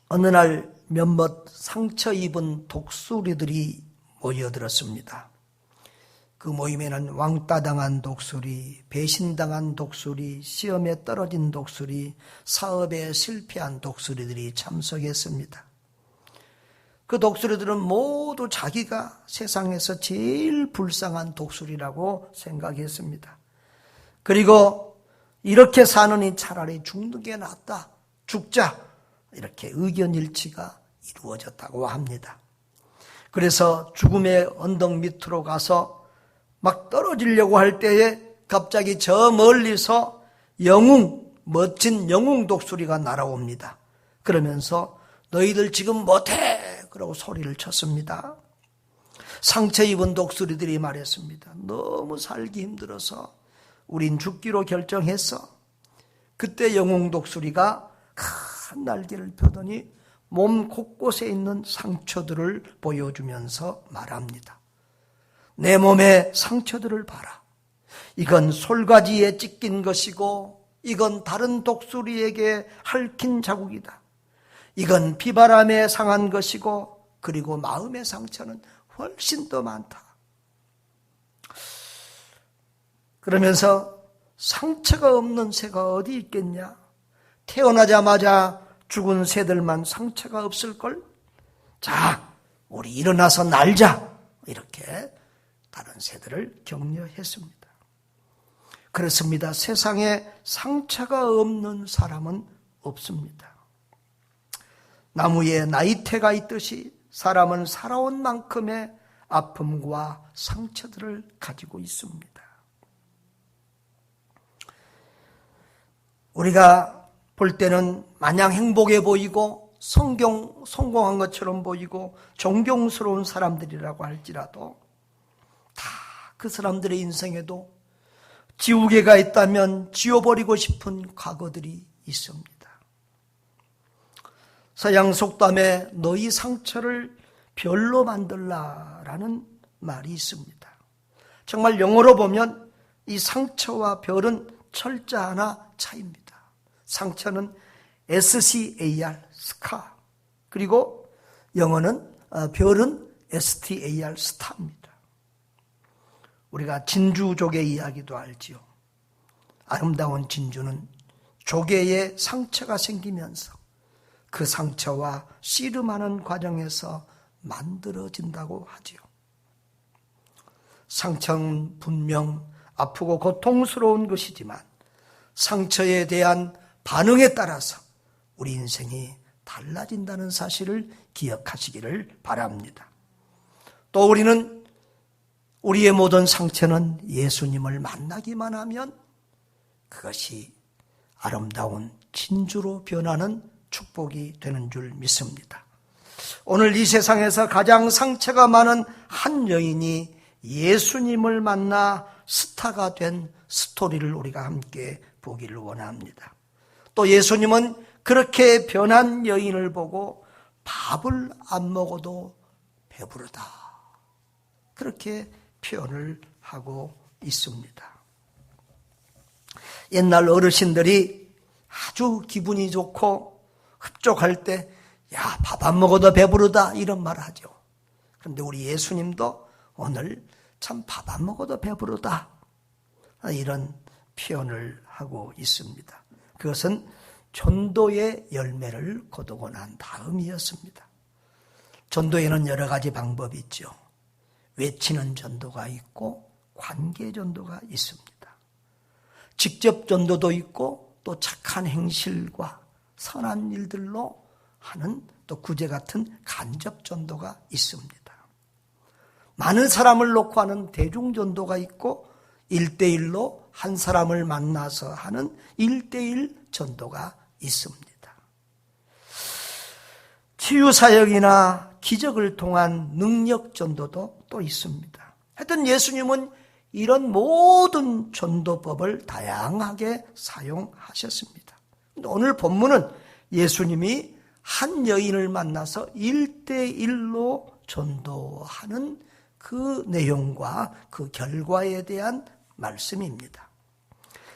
어느 날 몇몇 상처 입은 독수리들이 모여들었습니다. 그 모임에는 왕따당한 독수리, 배신당한 독수리, 시험에 떨어진 독수리, 사업에 실패한 독수리들이 참석했습니다. 그 독수리들은 모두 자기가 세상에서 제일 불쌍한 독수리라고 생각했습니다. 그리고 이렇게 사느니 차라리 죽는 게 낫다, 죽자, 이렇게 의견 일치가 이루어졌다고 합니다. 그래서 죽음의 언덕 밑으로 가서 막 떨어지려고 할 때에 갑자기 저 멀리서 멋진 영웅 독수리가 날아옵니다. 그러면서 너희들 지금 못해! 그러고 소리를 쳤습니다. 상처 입은 독수리들이 말했습니다. 너무 살기 힘들어서 우린 죽기로 결정했어. 그때 영웅 독수리가 큰 날개를 펴더니 몸 곳곳에 있는 상처들을 보여주면서 말합니다. 내 몸의 상처들을 봐라. 이건 솔가지에 찢긴 것이고 이건 다른 독수리에게 핥힌 자국이다. 이건 비바람에 상한 것이고 그리고 마음의 상처는 훨씬 더 많다. 그러면서 상처가 없는 새가 어디 있겠냐? 태어나자마자 죽은 새들만 상처가 없을걸? 자, 우리 일어나서 날자. 이렇게 다른 새들을 격려했습니다. 그렇습니다. 세상에 상처가 없는 사람은 없습니다. 나무에 나이테가 있듯이 사람은 살아온 만큼의 아픔과 상처들을 가지고 있습니다. 우리가 볼 때는 마냥 행복해 보이고 성공한 것처럼 보이고 존경스러운 사람들이라고 할지라도 다 그 사람들의 인생에도 지우개가 있다면 지워버리고 싶은 과거들이 있습니다. 서양 속담에 너희 상처를 별로 만들라라는 말이 있습니다. 정말 영어로 보면 이 상처와 별은 철자 하나 차이입니다. 상처는 SCAR, scar. 그리고 영어는 별은 STAR, star입니다. 우리가 진주조개 이야기도 알지요. 아름다운 진주는 조개에 상처가 생기면서 그 상처와 씨름하는 과정에서 만들어진다고 하지요. 상처는 분명 아프고 고통스러운 것이지만 상처에 대한 반응에 따라서 우리 인생이 달라진다는 사실을 기억하시기를 바랍니다. 또 우리는 우리의 모든 상처는 예수님을 만나기만 하면 그것이 아름다운 진주로 변하는 축복이 되는 줄 믿습니다. 오늘 이 세상에서 가장 상처가 많은 한 여인이 예수님을 만나 스타가 된 스토리를 우리가 함께 보기를 원합니다. 또 예수님은 그렇게 변한 여인을 보고 밥을 안 먹어도 배부르다, 그렇게 표현을 하고 있습니다. 옛날 어르신들이 아주 기분이 좋고 흡족할 때 야, 밥 안 먹어도 배부르다 이런 말을 하죠. 그런데 우리 예수님도 오늘 참 밥 안 먹어도 배부르다 이런 표현을 하고 있습니다. 그것은 전도의 열매를 거두고 난 다음이었습니다. 전도에는 여러 가지 방법이 있죠. 외치는 전도가 있고 관계 전도가 있습니다. 직접 전도도 있고 또 착한 행실과 선한 일들로 하는 또 구제 같은 간접 전도가 있습니다. 많은 사람을 놓고 하는 대중 전도가 있고 1대1로 한 사람을 만나서 하는 1대1 전도가 있습니다. 치유사역이나 기적을 통한 능력 전도도 또 있습니다. 하여튼 예수님은 이런 모든 전도법을 다양하게 사용하셨습니다. 오늘 본문은 예수님이 한 여인을 만나서 1대1로 전도하는 그 내용과 그 결과에 대한 말씀입니다.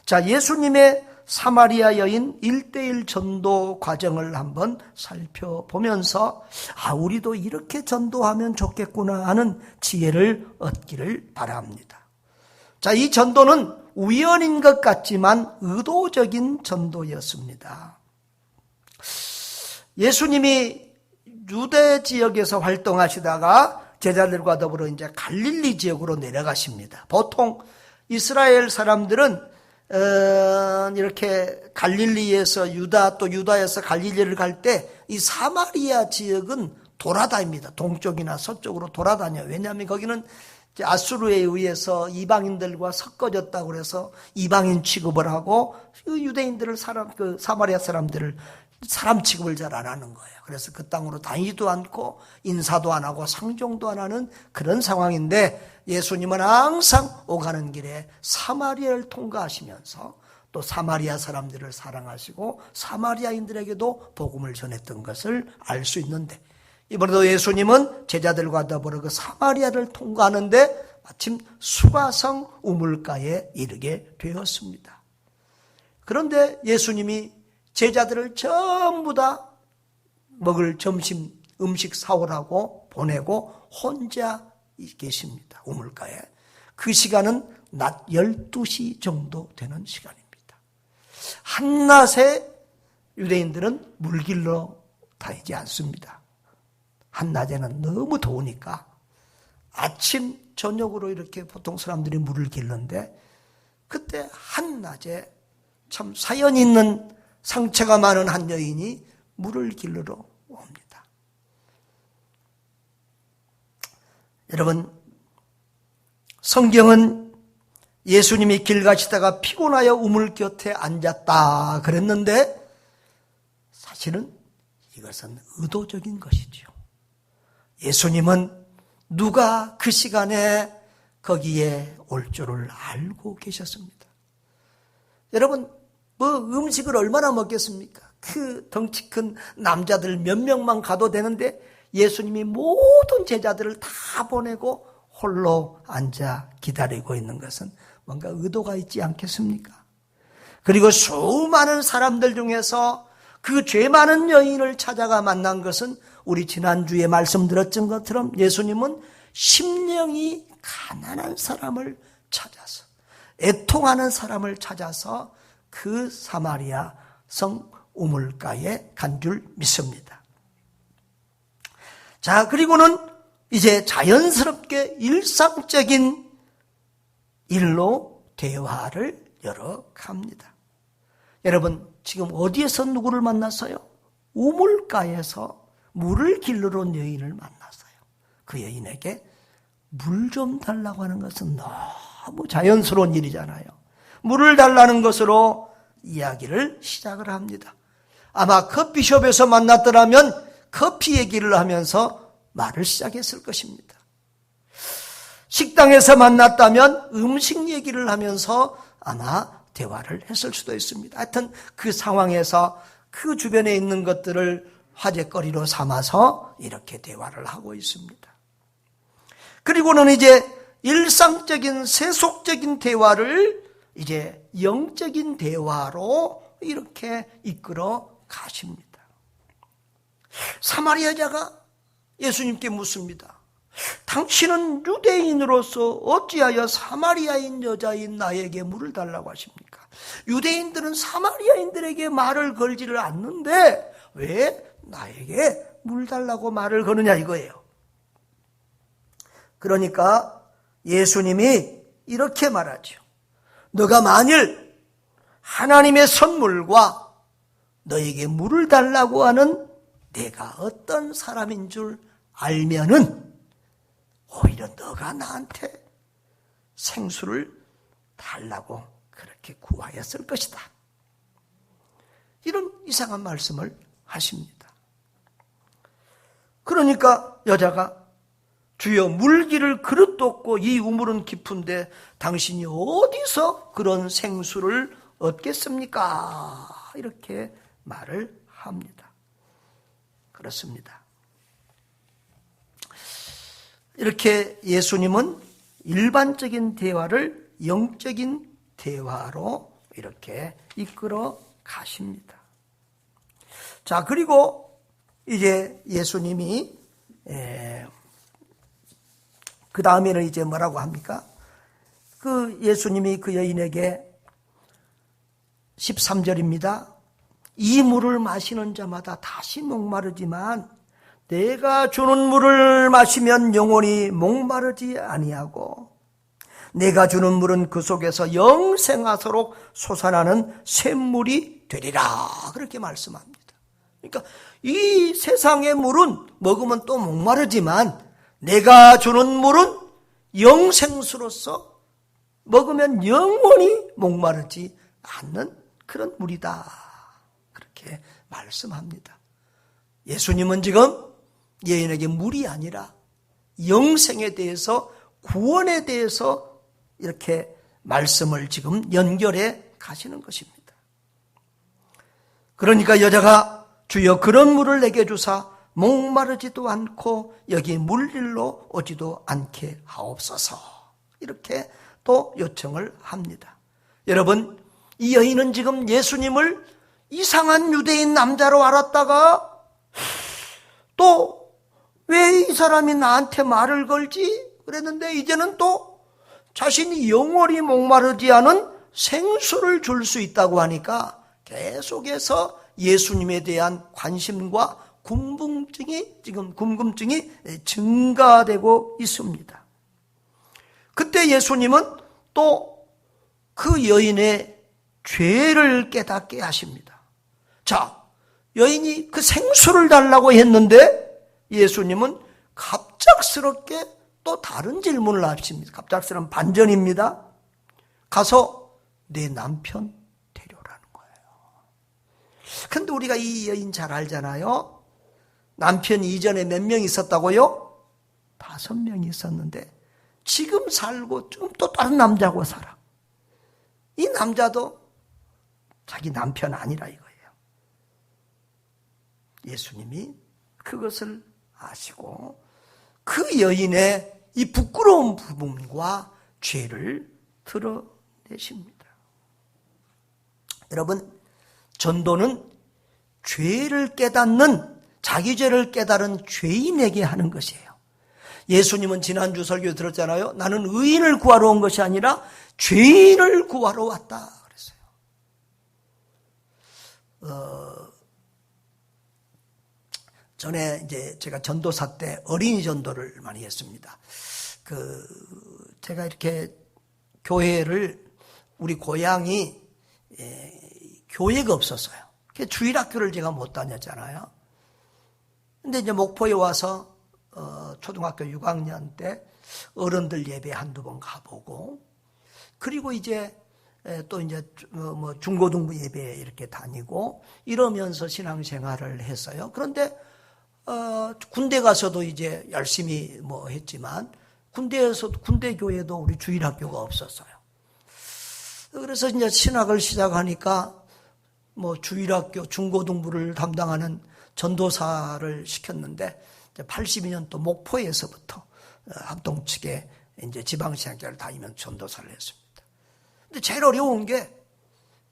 자, 예수님의 사마리아 여인 1:1 전도 과정을 한번 살펴보면서 우리도 이렇게 전도하면 좋겠구나 하는 지혜를 얻기를 바랍니다. 자, 이 전도는 우연인 것 같지만 의도적인 전도였습니다. 예수님이 유대 지역에서 활동하시다가 제자들과 더불어 이제 갈릴리 지역으로 내려가십니다. 보통 이스라엘 사람들은 이렇게 갈릴리에서 유다 또 유다에서 갈릴리를 갈 때 이 사마리아 지역은 돌아다닙니다. 동쪽이나 서쪽으로 돌아다녀요. 왜냐하면 거기는 아수르에 의해서 이방인들과 섞어졌다고 그래서 이방인 취급을 하고 유대인들을 사마리아 사람들을 사람 취급을 잘 안 하는 거예요. 그래서 그 땅으로 다니지도 않고 인사도 안 하고 상종도 안 하는 그런 상황인데 예수님은 항상 오가는 길에 사마리아를 통과하시면서 또 사마리아 사람들을 사랑하시고 사마리아인들에게도 복음을 전했던 것을 알 수 있는데 이번에도 예수님은 제자들과 더불어 그 사마리아를 통과하는데 마침 수가성 우물가에 이르게 되었습니다. 그런데 예수님이 제자들을 전부 다 먹을 점심 음식 사오라고 보내고 혼자 계십니다. 우물가에. 그 시간은 낮 12시 정도 되는 시간입니다. 한낮에 유대인들은 물길로 다니지 않습니다. 한낮에는 너무 더우니까 아침 저녁으로 이렇게 보통 사람들이 물을 길는데 그때 한낮에 참 사연 있는 상처가 많은 한 여인이 물을 길르러 옵니다. 여러분, 성경은 예수님이 길 가시다가 피곤하여 우물 곁에 앉았다 그랬는데 사실은 이것은 의도적인 것이죠. 예수님은 누가 그 시간에 거기에 올 줄을 알고 계셨습니다. 여러분, 음식을 얼마나 먹겠습니까? 그 덩치 큰 남자들 몇 명만 가도 되는데 예수님이 모든 제자들을 다 보내고 홀로 앉아 기다리고 있는 것은 뭔가 의도가 있지 않겠습니까? 그리고 수많은 사람들 중에서 그 죄 많은 여인을 찾아가 만난 것은 우리 지난주에 말씀드렸던 것처럼 예수님은 심령이 가난한 사람을 찾아서 애통하는 사람을 찾아서 그 사마리아 성 우물가에 간 줄 믿습니다. 자, 그리고는 이제 자연스럽게 일상적인 일로 대화를 열어갑니다. 여러분, 지금 어디에서 누구를 만났어요? 우물가에서 물을 길르러 온 여인을 만났어요. 그 여인에게 물 좀 달라고 하는 것은 너무 자연스러운 일이잖아요. 물을 달라는 것으로 이야기를 시작을 합니다. 아마 커피숍에서 만났더라면 커피 얘기를 하면서 말을 시작했을 것입니다. 식당에서 만났다면 음식 얘기를 하면서 아마 대화를 했을 수도 있습니다. 하여튼 그 상황에서 그 주변에 있는 것들을 화제거리로 삼아서 이렇게 대화를 하고 있습니다. 그리고는 이제 일상적인 세속적인 대화를 이제 영적인 대화로 이렇게 이끌어 가십니다. 사마리아 여자가 예수님께 묻습니다. 당신은 유대인으로서 어찌하여 사마리아인 여자인 나에게 물을 달라고 하십니까? 유대인들은 사마리아인들에게 말을 걸지를 않는데 왜 나에게 물 달라고 말을 거느냐 이거예요. 그러니까 예수님이 이렇게 말하죠. 너가 만일 하나님의 선물과 너에게 물을 달라고 하는 내가 어떤 사람인 줄 알면은 오히려 너가 나한테 생수를 달라고 그렇게 구하였을 것이다. 이런 이상한 말씀을 하십니다. 그러니까 여자가 주여 물기를 그릇도 없고 이 우물은 깊은데 당신이 어디서 그런 생수를 얻겠습니까? 이렇게 말을 합니다. 그렇습니다. 이렇게 예수님은 일반적인 대화를 영적인 대화로 이렇게 이끌어 가십니다. 자, 그리고 이제 예수님이 그 다음에는 이제 뭐라고 합니까? 그 예수님이 그 여인에게 13절입니다. 이 물을 마시는 자마다 다시 목마르지만 내가 주는 물을 마시면 영원히 목마르지 아니하고 내가 주는 물은 그 속에서 영생하도록 솟아나는 샘물이 되리라. 그렇게 말씀합니다. 그러니까 이 세상의 물은 먹으면 또 목마르지만 내가 주는 물은 영생수로서 먹으면 영원히 목마르지 않는 그런 물이다. 그렇게 말씀합니다. 예수님은 지금 여인에게 물이 아니라 영생에 대해서, 구원에 대해서 이렇게 말씀을 지금 연결해 가시는 것입니다. 그러니까 여자가 주여 그런 물을 내게 주사 목마르지도 않고 여기 물릴로 오지도 않게 하옵소서. 이렇게 또 요청을 합니다. 여러분, 이 여인은 지금 예수님을 이상한 유대인 남자로 알았다가 또 왜 이 사람이 나한테 말을 걸지? 그랬는데 이제는 또 자신이 영원히 목마르지 않은 생수를 줄 수 있다고 하니까 계속해서 예수님에 대한 관심과 궁금증이 증가되고 있습니다. 그때 예수님은 또 그 여인의 죄를 깨닫게 하십니다. 자, 여인이 그 생수를 달라고 했는데 예수님은 갑작스럽게 또 다른 질문을 하십니다. 갑작스러운 반전입니다. 가서 내 남편 데려오라는 거예요. 근데 우리가 이 여인 잘 알잖아요. 남편이 이전에 몇 명 있었다고요? 5명이 있었는데 지금 살고 좀 또 다른 남자하고 살아. 이 남자도 자기 남편 아니라 이거예요. 예수님이 그것을 아시고 그 여인의 이 부끄러운 부분과 죄를 드러내십니다. 여러분, 전도는 죄를 깨닫는, 자기 죄를 깨달은 죄인에게 하는 것이에요. 예수님은 지난주 설교에 들었잖아요. 나는 의인을 구하러 온 것이 아니라 죄인을 구하러 왔다 그랬어요. 전에 이제 제가 전도사 때 어린이 전도를 많이 했습니다. 제가 이렇게 교회를, 우리 고향이 교회가 없었어요. 주일학교를 제가 못 다녔잖아요. 근데 이제 목포에 와서 초등학교 6학년 때 어른들 예배 한두 번 가보고, 그리고 이제 또 이제 중고등부 예배 이렇게 다니고 이러면서 신앙생활을 했어요. 그런데 군대 가서도 이제 열심히 했지만 군대 교회도 우리 주일학교가 없었어요. 그래서 이제 신학을 시작하니까 주일학교 중고등부를 담당하는 전도사를 시켰는데 82년도 목포에서부터 합동 측에 이제 지방신학교를 다니면서 전도사를 했습니다. 근데 제일 어려운 게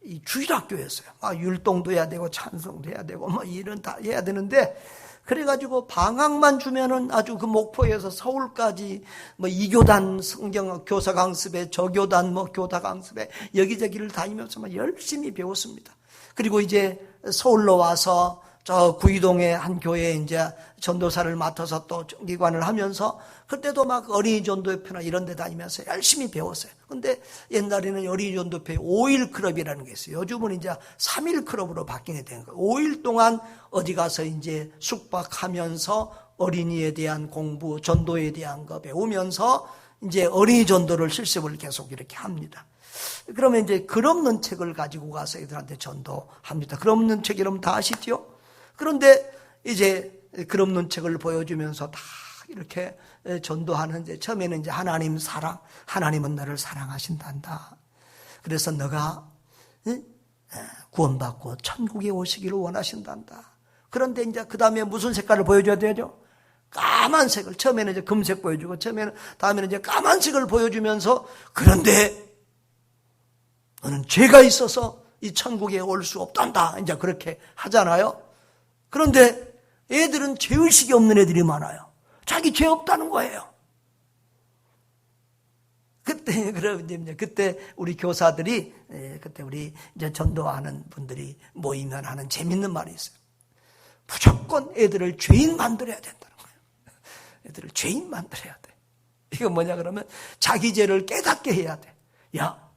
이 주일학교였어요. 율동도 해야 되고 찬송도 해야 되고 이런 다 해야 되는데, 그래가지고 방학만 주면은 아주 그 목포에서 서울까지 2교단 성경 교사 강습에, 저교단 교사 강습에 여기저기를 다니면서 열심히 배웠습니다. 그리고 이제 서울로 와서 저 구이동의 한 교회에 이제 전도사를 맡아서 또 기관을 하면서 그때도 어린이 전도회나 이런 데 다니면서 열심히 배웠어요. 근데 옛날에는 어린이 전도회 5일 클럽이라는 게 있어요. 요즘은 이제 3일 클럽으로 바뀌게 된 거예요. 5일 동안 어디 가서 이제 숙박하면서 어린이에 대한 공부, 전도에 대한 거 배우면서 이제 어린이 전도를 실습을 계속 이렇게 합니다. 그러면 이제 글 없는 책을 가지고 가서 애들한테 전도합니다. 글 없는 책 여러분 다 아시죠? 그런데 이제 글 없는 책을 보여주면서 다 이렇게 전도하는데, 처음에는 이제 하나님 사랑, 하나님은 너를 사랑하신단다. 그래서 너가 구원받고 천국에 오시기를 원하신단다. 그런데 이제 그 다음에 무슨 색깔을 보여줘야 되죠? 까만색을. 처음에는 이제 금색 보여주고, 다음에는 이제 까만색을 보여주면서, 그런데 너는 죄가 있어서 이 천국에 올 수 없단다. 이제 그렇게 하잖아요. 그런데 애들은 죄의식이 없는 애들이 많아요. 자기 죄 없다는 거예요. 그때 우리 교사들이, 그때 우리 이제 전도하는 분들이 모이면 하는 재밌는 말이 있어요. 무조건 애들을 죄인 만들어야 된다는 거예요. 애들을 죄인 만들어야 돼. 이거 뭐냐 그러면 자기 죄를 깨닫게 해야 돼. 야,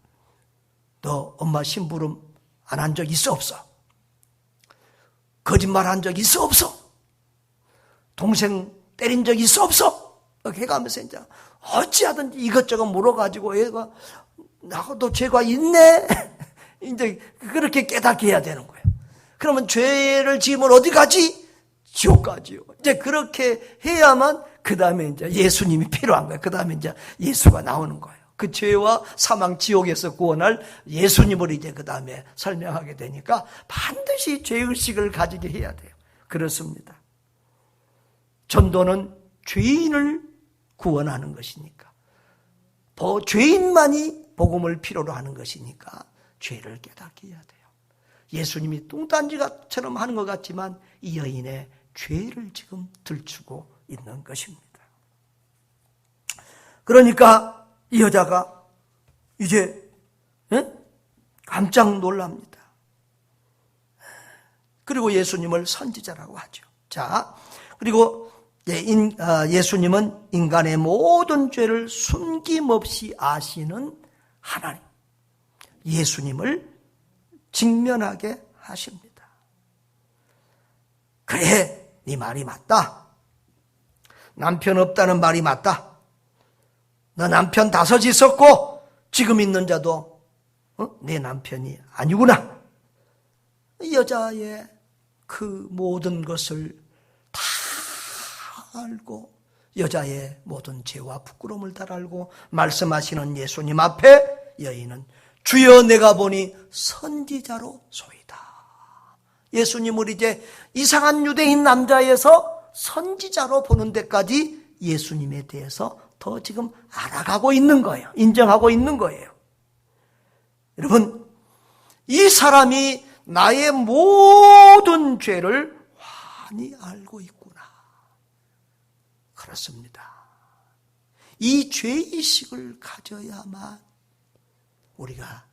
너 엄마 심부름 안 한 적 있어 없어? 거짓말 한 적 있어 없어? 동생 때린 적 있어 없어? 이렇게 해가면서 이제 어찌하든지 이것저것 물어가지고 얘가 나도 죄가 있네. 이제 그렇게 깨닫게 해야 되는 거예요. 그러면 죄를 지으면 어디 가지? 지옥 가지요. 이제 그렇게 해야만 그 다음에 이제 예수님이 필요한 거예요. 그 다음에 이제 예수가 나오는 거예요. 그 죄와 사망 지옥에서 구원할 예수님을 이제 그 다음에 설명하게 되니까 반드시 죄의식을 가지게 해야 돼요. 그렇습니다. 전도는 죄인을 구원하는 것이니까, 죄인만이 복음을 필요로 하는 것이니까 죄를 깨닫게 해야 돼요. 예수님이 뚱딴지처럼 하는 것 같지만 이 여인의 죄를 지금 들추고 있는 것입니다. 그러니까 이 여자가 이제 깜짝 놀랍니다. 그리고 예수님을 선지자라고 하죠. 자, 그리고 예수님은 인간의 모든 죄를 숨김없이 아시는 하나님, 예수님을 직면하게 하십니다. 그래, 네 말이 맞다. 남편 없다는 말이 맞다. 너 남편 5 있었고 지금 있는 자도 내 남편이 아니구나. 이 여자의 그 모든 것을 다 알고, 여자의 모든 죄와 부끄러움을 다 알고 말씀하시는 예수님 앞에 여인은 주여 내가 보니 선지자로 소이다. 예수님을 이제 이상한 유대인 남자에서 선지자로 보는 데까지 예수님에 대해서 더 지금 알아가고 있는 거예요. 인정하고 있는 거예요. 여러분, 이 사람이 나의 모든 죄를 환히 알고 있구나. 그렇습니다. 이 죄의식을 가져야만 우리가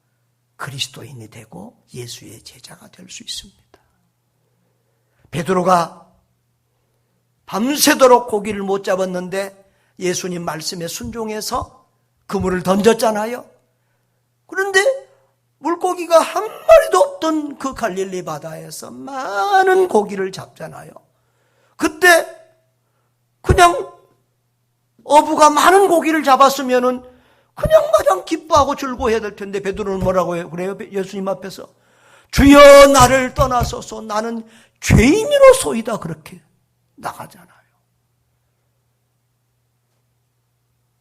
그리스도인이 되고 예수의 제자가 될 수 있습니다. 베드로가 밤새도록 고기를 못 잡았는데 예수님 말씀에 순종해서 그물을 던졌잖아요. 그런데 물고기가 한 마리도 없던 그 갈릴리 바다에서 많은 고기를 잡잖아요. 그때 그냥 어부가 많은 고기를 잡았으면은 그냥 마냥 기뻐하고 즐거워해야 될 텐데 베드로는 뭐라고 해요? 그래요? 예수님 앞에서 주여 나를 떠나소서 나는 죄인으로소이다 그렇게 나가잖아요.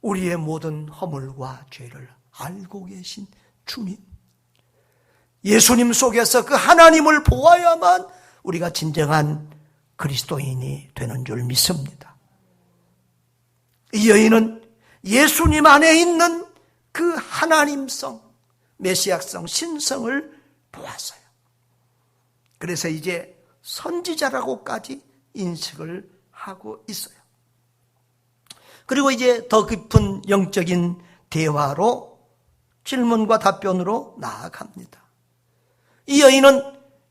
우리의 모든 허물과 죄를 알고 계신 주님, 예수님 속에서 그 하나님을 보아야만 우리가 진정한 그리스도인이 되는 줄 믿습니다. 이 여인은 예수님 안에 있는 그 하나님성, 메시아성, 신성을 보았어요. 그래서 이제 선지자라고까지 인식을 하고 있어요. 그리고 이제 더 깊은 영적인 대화로 질문과 답변으로 나아갑니다. 이 여인은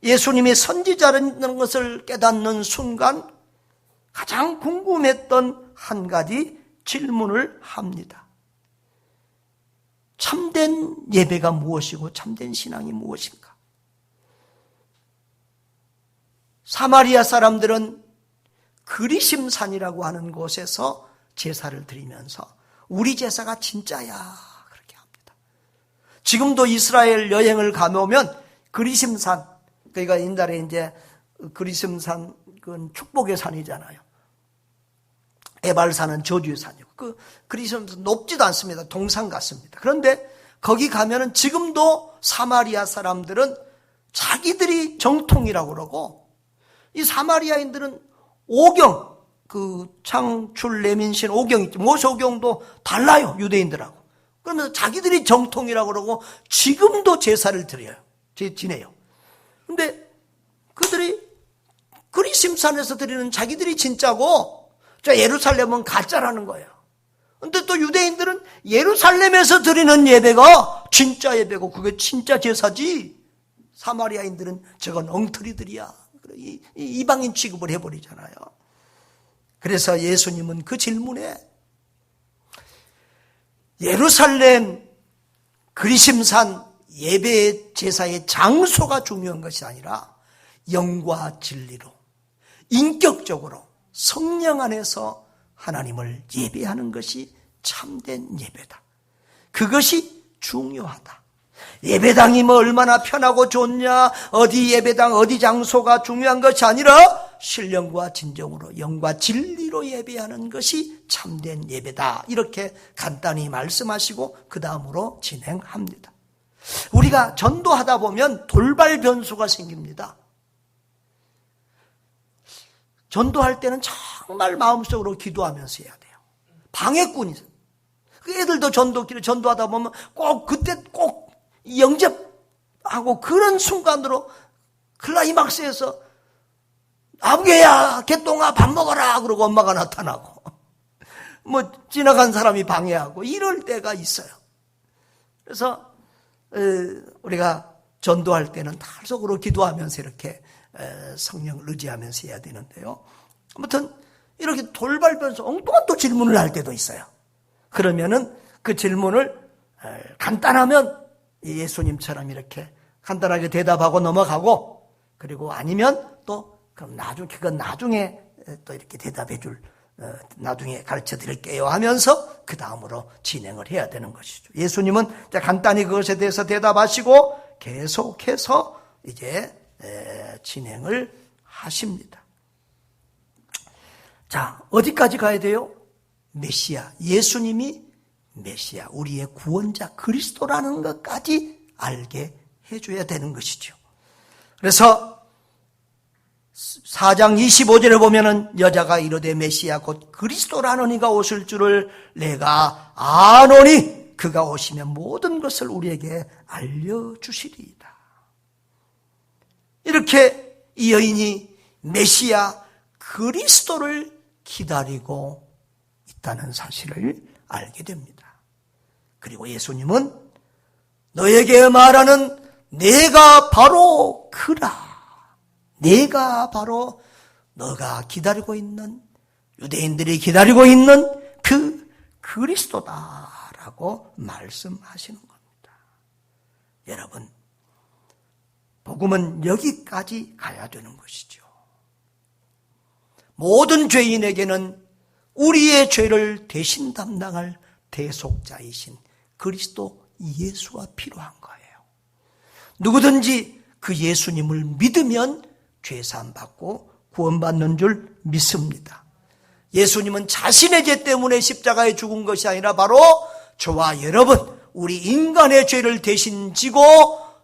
예수님이 선지자라는 것을 깨닫는 순간 가장 궁금했던 한 가지 질문을 합니다. 참된 예배가 무엇이고 참된 신앙이 무엇인가? 사마리아 사람들은 그리심산이라고 하는 곳에서 제사를 드리면서 우리 제사가 진짜야 그렇게 합니다. 지금도 이스라엘 여행을 가보면 그리심산, 그러니까 옛날에 이제 그리심산 그건 축복의 산이잖아요. 에발산은 저주의 산이고 그 그리심산 높지도 않습니다. 동산 같습니다. 그런데 거기 가면은 지금도 사마리아 사람들은 자기들이 정통이라고 그러고 이 사마리아인들은 오경, 그 창출 레민신 오경 있죠. 모세오경도 달라요. 유대인들하고. 그러면서 자기들이 정통이라고 그러고 지금도 제사를 드려요. 지내요. 근데 그들이 그리심산에서 드리는 자기들이 진짜고 저 예루살렘은 가짜라는 거예요. 근데 또 유대인들은 예루살렘에서 드리는 예배가 진짜 예배고 그게 진짜 제사지, 사마리아인들은 저건 엉터리들이야. 이방인 취급을 해버리잖아요. 그래서 예수님은 그 질문에 예루살렘 그리심산 예배 제사의 장소가 중요한 것이 아니라 영과 진리로 인격적으로 성령 안에서 하나님을 예배하는 것이 참된 예배다. 그것이 중요하다. 예배당이 뭐 얼마나 편하고 좋냐, 어디 예배당 어디 장소가 중요한 것이 아니라 신령과 진정으로 영과 진리로 예배하는 것이 참된 예배다. 이렇게 간단히 말씀하시고 그 다음으로 진행합니다. 우리가 전도하다 보면 돌발 변수가 생깁니다. 전도할 때는 정말 마음속으로 기도하면서 해야 돼요. 방해꾼이 있어요. 그 애들도 전도하다 보면 꼭 그때 꼭 영접하고 그런 순간으로 클라이막스에서 아무개야 개똥아 밥 먹어라 그러고 엄마가 나타나고 뭐 지나간 사람이 방해하고 이럴 때가 있어요. 그래서 우리가 전도할 때는 탈속으로 기도하면서 이렇게 성령을 의지하면서 해야 되는데요. 아무튼 이렇게 돌발 변수 엉뚱한 또 질문을 할 때도 있어요. 그러면은 그 질문을 간단하면 예수님처럼 이렇게 간단하게 대답하고 넘어가고, 그리고 아니면 또 그럼 그건 나중에 또 이렇게 대답해 나중에 가르쳐 드릴게요 하면서 그 다음으로 진행을 해야 되는 것이죠. 예수님은 간단히 그것에 대해서 대답하시고 계속해서 이제 진행을 하십니다. 자, 어디까지 가야 돼요? 메시아, 예수님이 메시아, 우리의 구원자 그리스도라는 것까지 알게 해줘야 되는 것이죠. 그래서 4장 25절에 보면은 여자가 이르되 메시아 곧 그리스도라는 이가 오실 줄을 내가 아노니 그가 오시면 모든 것을 우리에게 알려주시리이다. 이렇게 이 여인이 메시아 그리스도를 기다리고 있다는 사실을 알게 됩니다. 그리고 예수님은 너에게 말하는 내가 바로 그라. 내가 바로 너가 기다리고 있는, 유대인들이 기다리고 있는 그 그리스도다라고 말씀하시는 겁니다. 여러분, 복음은 여기까지 가야 되는 것이죠. 모든 죄인에게는 우리의 죄를 대신 담당할 대속자이신 그리스도 예수가 필요한 거예요. 누구든지 그 예수님을 믿으면 죄사함 받고 구원받는 줄 믿습니다. 예수님은 자신의 죄 때문에 십자가에 죽은 것이 아니라 바로 저와 여러분, 우리 인간의 죄를 대신 지고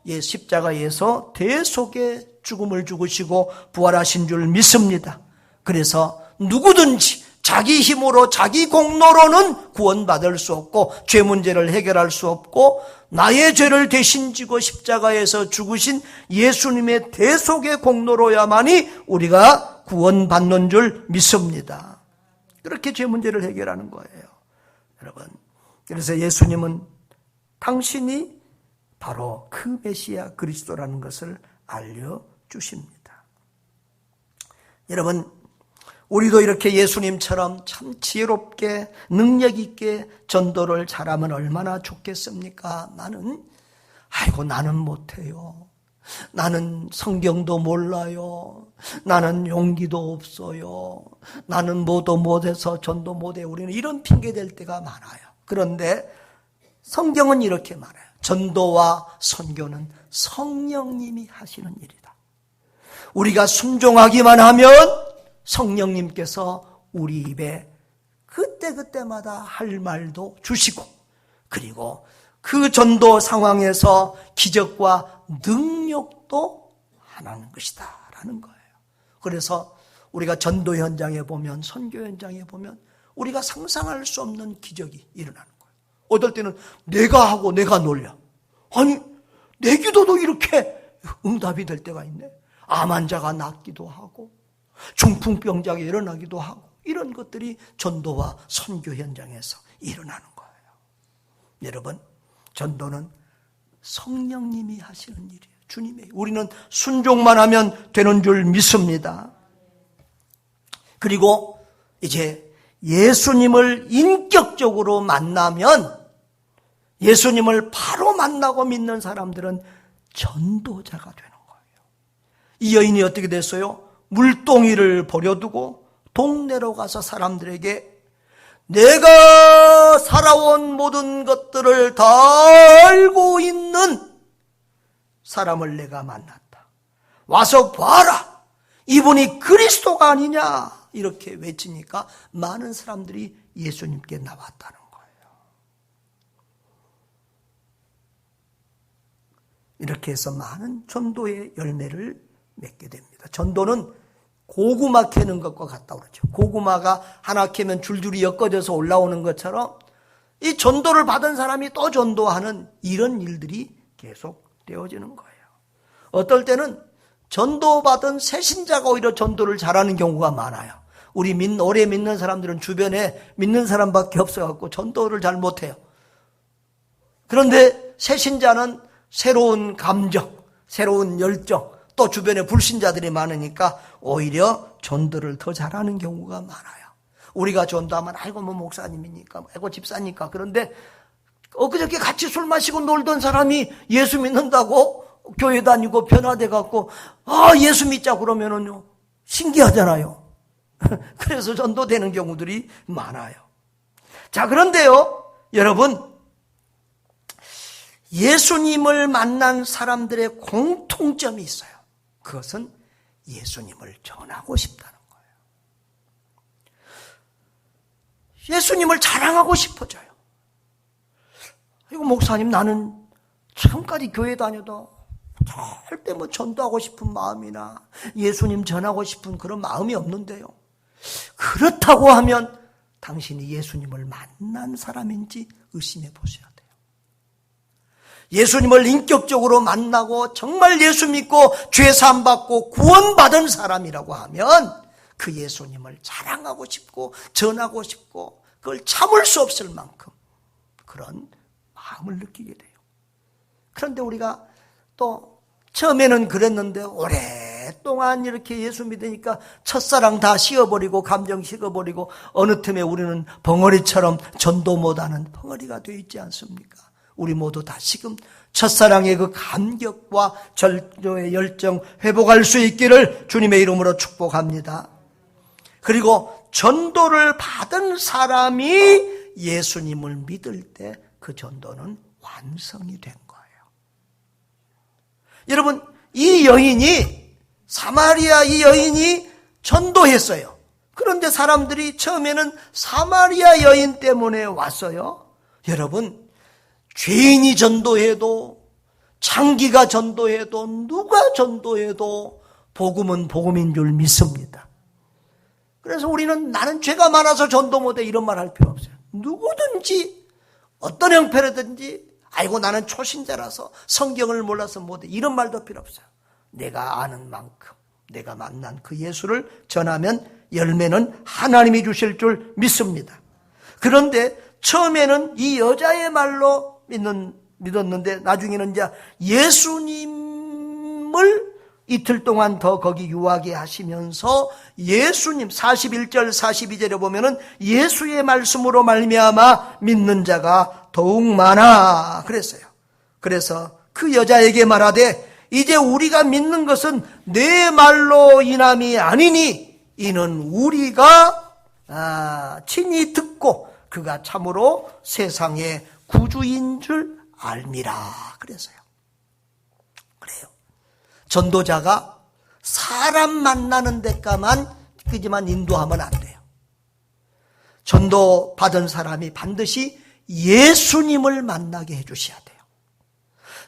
십자가에서 대속의 죽음을 죽으시고 부활하신 줄 믿습니다. 그래서 누구든지 자기 힘으로 자기 공로로는 구원받을 수 없고 죄 문제를 해결할 수 없고 나의 죄를 대신 지고 십자가에서 죽으신 예수님의 대속의 공로로야만이 우리가 구원받는 줄 믿습니다. 그렇게 죄 문제를 해결하는 거예요. 여러분, 그래서 예수님은 당신이 바로 그 메시아 그리스도라는 것을 알려주십니다. 여러분, 우리도 이렇게 예수님처럼 참 지혜롭게 능력 있게 전도를 잘하면 얼마나 좋겠습니까? 나는 못해요. 나는 성경도 몰라요. 나는 용기도 없어요. 나는 뭐도 못해서 전도 못해. 우리는 이런 핑계 댈 때가 많아요. 그런데 성경은 이렇게 말해요. 전도와 선교는 성령님이 하시는 일이다. 우리가 순종하기만 하면 성령님께서 우리 입에 그때마다 할 말도 주시고, 그리고 그 전도 상황에서 기적과 능력도 하나는 것이다 라는 거예요. 그래서 우리가 전도 현장에 보면, 선교 현장에 보면 우리가 상상할 수 없는 기적이 일어나는 거예요. 어떨 때는 내가 하고 내가 놀려. 아니, 내 기도도 이렇게 응답이 될 때가 있네. 암 환자가 낫기도 하고 중풍병자가 일어나기도 하고, 이런 것들이 전도와 선교 현장에서 일어나는 거예요. 여러분, 전도는 성령님이 하시는 일이에요. 주님의. 우리는 순종만 하면 되는 줄 믿습니다. 그리고 이제 예수님을 인격적으로 만나면, 예수님을 바로 만나고 믿는 사람들은 전도자가 되는 거예요. 이 여인이 어떻게 됐어요? 물동이를 버려두고 동네로 가서 사람들에게 내가 살아온 모든 것들을 다 알고 있는 사람을 내가 만났다. 와서 봐라. 이분이 그리스도가 아니냐. 이렇게 외치니까 많은 사람들이 예수님께 나왔다는 거예요. 이렇게 해서 많은 전도의 열매를 맺게 됩니다. 전도는 고구마 캐는 것과 같다고 그러죠. 고구마가 하나 캐면 줄줄이 엮어져서 올라오는 것처럼 이 전도를 받은 사람이 또 전도하는 이런 일들이 계속 되어지는 거예요. 어떨 때는 전도받은 새신자가 오히려 전도를 잘하는 경우가 많아요. 우리 오래 믿는 사람들은 주변에 믿는 사람밖에 없어갖고 전도를 잘 못해요. 그런데 새신자는 새로운 감정, 새로운 열정, 또 주변에 불신자들이 많으니까 오히려 전도를 더 잘하는 경우가 많아요. 우리가 전도하면 아이고 뭐 목사님이니까, 아이고 집사니까. 그런데 엊그저께 같이 술 마시고 놀던 사람이 예수 믿는다고 교회 다니고 변화돼 갖고 예수 믿자 그러면은요 신기하잖아요. 그래서 전도되는 경우들이 많아요. 자, 그런데요 여러분, 예수님을 만난 사람들의 공통점이 있어요. 그것은 예수님을 전하고 싶다는 거예요. 예수님을 자랑하고 싶어져요. 이거 목사님, 나는 지금까지 교회 다녀도 절대 뭐 전도하고 싶은 마음이나 예수님 전하고 싶은 그런 마음이 없는데요. 그렇다고 하면 당신이 예수님을 만난 사람인지 의심해 보셔야 돼요. 예수님을 인격적으로 만나고 정말 예수 믿고 죄 사함 받고 구원받은 사람이라고 하면 그 예수님을 자랑하고 싶고 전하고 싶고 그걸 참을 수 없을 만큼 그런 마음을 느끼게 돼요. 그런데 우리가 또 처음에는 그랬는데 오랫동안 이렇게 예수 믿으니까 첫사랑 다 식어버리고 감정 식어버리고 어느 틈에 우리는 벙어리처럼 전도 못하는 벙어리가 되어 있지 않습니까? 우리 모두 다시금 첫사랑의 그 감격과 절조의 열정 회복할 수 있기를 주님의 이름으로 축복합니다. 그리고 전도를 받은 사람이 예수님을 믿을 때 그 전도는 완성이 된 거예요. 여러분, 이 여인이 전도했어요. 그런데 사람들이 처음에는 사마리아 여인 때문에 왔어요. 여러분, 죄인이 전도해도, 창기가 전도해도, 누가 전도해도 복음은 복음인 줄 믿습니다. 그래서 우리는 나는 죄가 많아서 전도 못해 이런 말 할 필요 없어요. 누구든지 어떤 형편이든지 아이고 나는 초신자라서 성경을 몰라서 못해 이런 말도 필요 없어요. 내가 아는 만큼 내가 만난 그 예수를 전하면 열매는 하나님이 주실 줄 믿습니다. 그런데 처음에는 이 여자의 말로 믿었는데 나중에는 이제 예수님을 이틀 동안 더 거기 유하게 하시면서 예수님 41절 42절에 보면은 예수의 말씀으로 말미암아 믿는 자가 더욱 많아 그랬어요. 그래서 그 여자에게 말하되 이제 우리가 믿는 것은 내 말로 인함이 아니니 이는 우리가 친히 듣고 그가 참으로 세상의 구주인 줄 알미라 그랬어요. 그래요. 전도자가 사람 만나는 데까만 그지만 인도하면 안 돼요. 전도 받은 사람이 반드시 예수님을 만나게 해주셔야 돼요.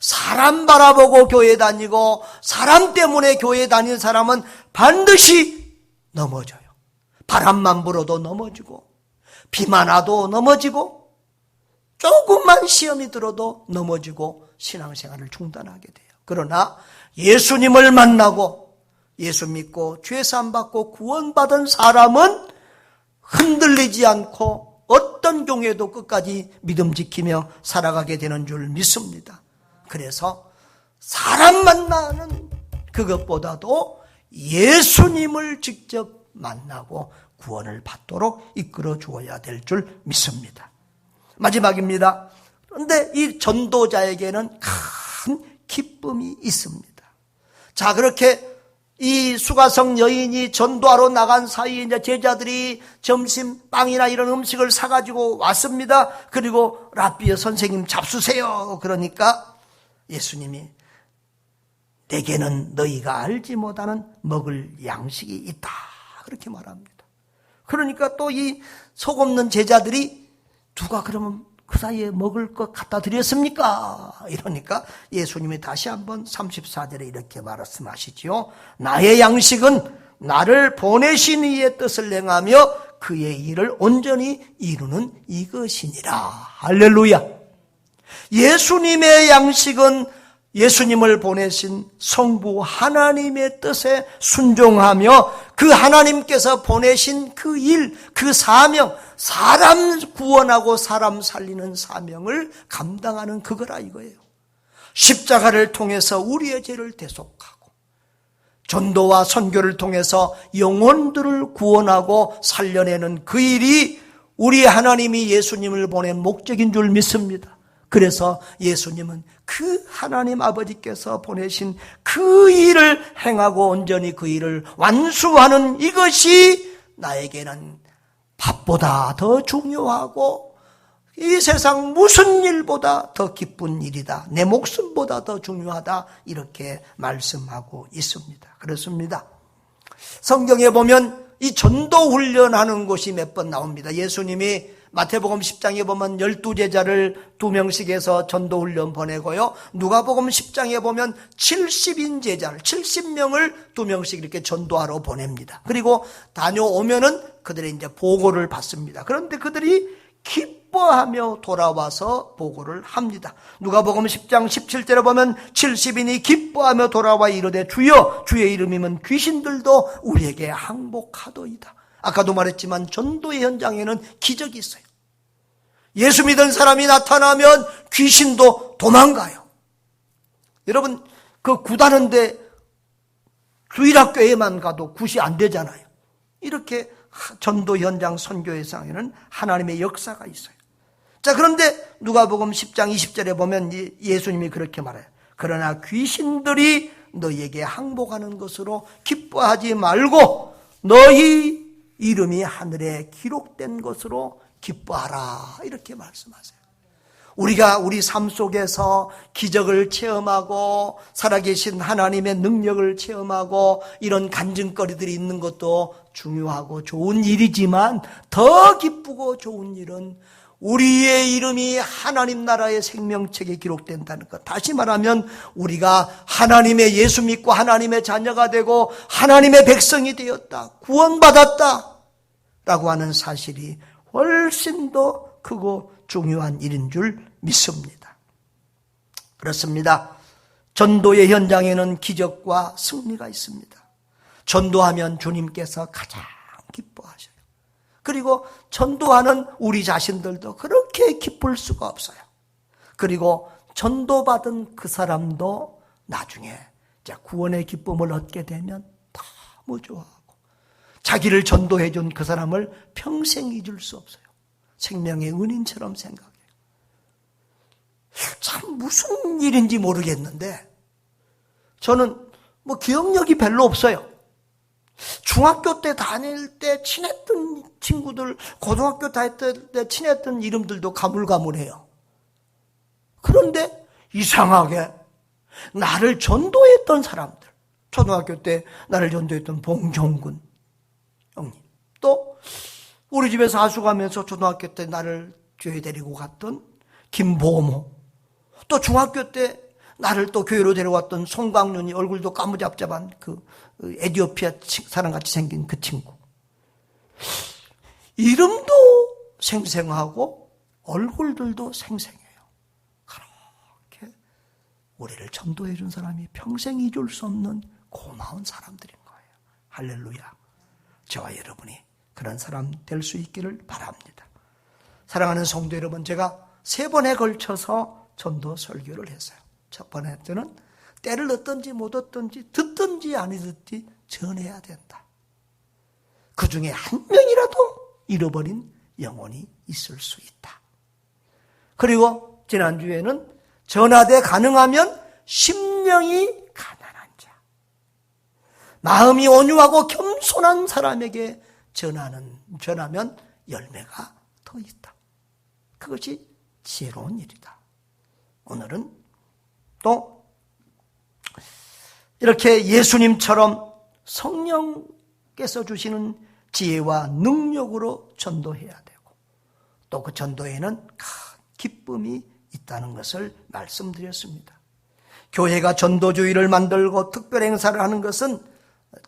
사람 바라보고 교회 다니고 사람 때문에 교회 다니는 사람은 반드시 넘어져요. 바람만 불어도 넘어지고 비만 와도 넘어지고 조금만 시험이 들어도 넘어지고 신앙생활을 중단하게 돼요. 그러나 예수님을 만나고 예수 믿고 죄사함 받고 구원받은 사람은 흔들리지 않고 어떤 경우에도 끝까지 믿음 지키며 살아가게 되는 줄 믿습니다. 그래서 사람 만나는 그것보다도 예수님을 직접 만나고 구원을 받도록 이끌어 주어야 될 줄 믿습니다. 마지막입니다. 그런데 이 전도자에게는 큰 기쁨이 있습니다. 자, 그렇게 이 수가성 여인이 전도하러 나간 사이에 이제 제자들이 점심 빵이나 이런 음식을 사가지고 왔습니다. 그리고 랍비여 선생님 잡수세요. 그러니까 예수님이 내게는 너희가 알지 못하는 먹을 양식이 있다. 그렇게 말합니다. 그러니까 또 이 속 없는 제자들이 누가 그러면 그 사이에 먹을 것 갖다 드렸습니까? 이러니까 예수님이 다시 한번 34절에 이렇게 말씀하시지요. 나의 양식은 나를 보내신 이의 뜻을 행하며 그의 일을 온전히 이루는 이것이니라. 할렐루야. 예수님의 양식은 예수님을 보내신 성부 하나님의 뜻에 순종하며 그 하나님께서 보내신 그 일, 그 사명, 사람 구원하고 사람 살리는 사명을 감당하는 그거라 이거예요. 십자가를 통해서 우리의 죄를 대속하고 전도와 선교를 통해서 영혼들을 구원하고 살려내는 그 일이 우리 하나님이 예수님을 보낸 목적인 줄 믿습니다. 그래서 예수님은 그 하나님 아버지께서 보내신 그 일을 행하고 온전히 그 일을 완수하는 이것이 나에게는 밥보다 더 중요하고 이 세상 무슨 일보다 더 기쁜 일이다. 내 목숨보다 더 중요하다. 이렇게 말씀하고 있습니다. 그렇습니다. 성경에 보면 이 전도 훈련하는 곳이 몇 번 나옵니다. 예수님이 마태복음 10장에 보면 12제자를 2명씩 해서 전도훈련 보내고요. 누가복음 10장에 보면 70인 제자를 70명을 2명씩 이렇게 전도하러 보냅니다. 그리고 다녀오면은 그들의 이제 보고를 받습니다. 그런데 그들이 기뻐하며 돌아와서 보고를 합니다. 누가복음 10장 17절에 보면 70인이 기뻐하며 돌아와 이르되 주여 주의 이름이면 귀신들도 우리에게 항복하도이다. 아까도 말했지만 전도의 현장에는 기적이 있어요. 예수 믿은 사람이 나타나면 귀신도 도망가요. 여러분 그 굿하는데 주일학교에만 가도 굿이 안 되잖아요. 이렇게 전도 현장 선교회상에는 하나님의 역사가 있어요. 자, 그런데 누가복음 10장 20절에 보면 예수님이 그렇게 말해요. 그러나 귀신들이 너희에게 항복하는 것으로 기뻐하지 말고 너희 이름이 하늘에 기록된 것으로 기뻐하라. 이렇게 말씀하세요. 우리가 우리 삶 속에서 기적을 체험하고 살아계신 하나님의 능력을 체험하고 이런 간증거리들이 있는 것도 중요하고 좋은 일이지만 더 기쁘고 좋은 일은 우리의 이름이 하나님 나라의 생명책에 기록된다는 것. 다시 말하면 우리가 하나님의 예수 믿고 하나님의 자녀가 되고 하나님의 백성이 되었다, 구원받았다 라고 하는 사실이 훨씬 더 크고 중요한 일인 줄 믿습니다. 그렇습니다. 전도의 현장에는 기적과 승리가 있습니다. 전도하면 주님께서 가장 기뻐하셔요. 그리고 전도하는 우리 자신들도 그렇게 기쁠 수가 없어요. 그리고 전도받은 그 사람도 나중에 구원의 기쁨을 얻게 되면 너무 좋아하고 자기를 전도해 준 그 사람을 평생 잊을 수 없어요. 생명의 은인처럼 생각해요. 참 무슨 일인지 모르겠는데 저는 기억력이 별로 없어요. 중학교 때 다닐 때 친했던 친구들, 고등학교 다닐 때 친했던 이름들도 가물가물해요. 그런데 이상하게 나를 전도했던 사람들, 초등학교 때 나를 전도했던 봉종군 형님, 또 우리 집에서 하숙하면서 초등학교 때 나를 교회 데리고 갔던 김보모, 또 중학교 때 나를 또 교회로 데려왔던 송광윤이 얼굴도 까무잡잡한 그 에티오피아 사람같이 생긴 그 친구. 이름도 생생하고 얼굴들도 생생해요. 그렇게 우리를 전도해 준 사람이 평생 잊을 수 없는 고마운 사람들인 거예요. 할렐루야. 저와 여러분이 그런 사람 될 수 있기를 바랍니다. 사랑하는 성도 여러분, 제가 3번에 걸쳐서 전도 설교를 했어요. 첫 번째는 때를 얻든지 못 얻든지 듣든지 안 듣든지 전해야 된다. 그 중에 한 명이라도 잃어버린 영혼이 있을 수 있다. 그리고 지난주에는 전하되 가능하면 심령이 가난한 자, 마음이 온유하고 겸손한 사람에게 전하면 열매가 더 있다. 그것이 지혜로운 일이다. 오늘은 또 이렇게 예수님처럼 성령께서 주시는 지혜와 능력으로 전도해야 되고 또 그 전도에는 큰 기쁨이 있다는 것을 말씀드렸습니다. 교회가 전도주의를 만들고 특별 행사를 하는 것은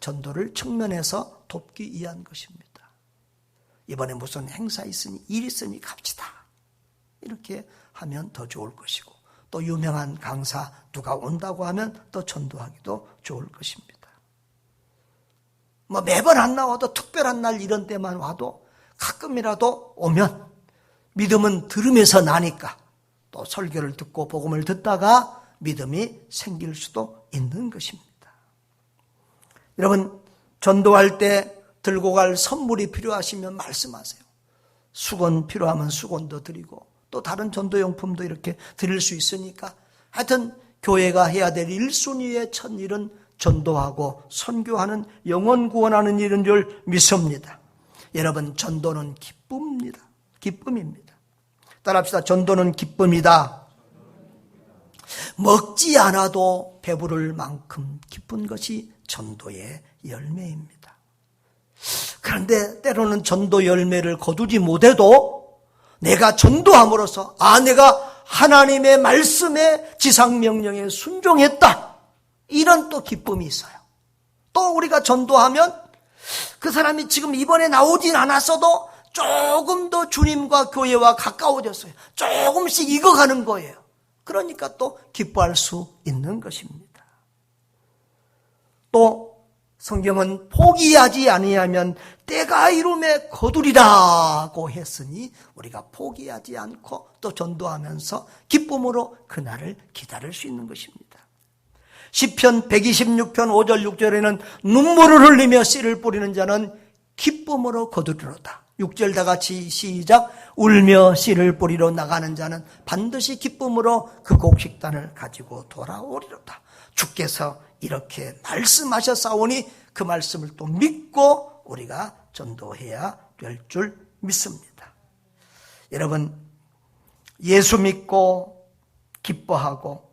전도를 측면에서 돕기 위한 것입니다. 이번에 무슨 행사 있으니 일 있으니 갑시다. 이렇게 하면 더 좋을 것이고 또 유명한 강사 누가 온다고 하면 또 전도하기도 좋을 것입니다. 매번 안 나와도 특별한 날 이런 때만 와도 가끔이라도 오면 믿음은 들으면서 나니까 또 설교를 듣고 복음을 듣다가 믿음이 생길 수도 있는 것입니다. 여러분, 전도할 때 들고 갈 선물이 필요하시면 말씀하세요. 수건 필요하면 수건도 드리고 또 다른 전도용품도 이렇게 드릴 수 있으니까 하여튼 교회가 해야 될 1순위의 첫 일은 전도하고 선교하는 영혼 구원하는 일인 줄 믿습니다. 여러분, 전도는 기쁨입니다. 기쁨입니다. 따라합시다. 전도는 기쁨이다. 먹지 않아도 배부를 만큼 기쁜 것이 전도의 열매입니다. 그런데 때로는 전도 열매를 거두지 못해도 내가 전도함으로써 내가 하나님의 말씀에 지상명령에 순종했다. 이런 또 기쁨이 있어요. 또 우리가 전도하면 그 사람이 지금 이번에 나오진 않았어도 조금 더 주님과 교회와 가까워졌어요. 조금씩 익어가는 거예요. 그러니까 또 기뻐할 수 있는 것입니다. 또 성경은 포기하지 아니하면 때가 이름에 거두리라고 했으니 우리가 포기하지 않고 또 전도하면서 기쁨으로 그날을 기다릴 수 있는 것입니다. 시편 126편 5절 6절에는 눈물을 흘리며 씨를 뿌리는 자는 기쁨으로 거두리로다. 6절 다 같이 시작. 울며 씨를 뿌리러 나가는 자는 반드시 기쁨으로 그 곡식단을 가지고 돌아오리로다. 주께서 이렇게 말씀하셨사오니 그 말씀을 또 믿고 우리가 전도해야 될 줄 믿습니다. 여러분, 예수 믿고 기뻐하고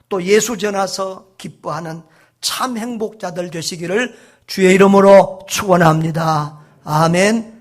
또 예수 전하서 기뻐하는 참 행복자들 되시기를 주의 이름으로 축원합니다. 아멘.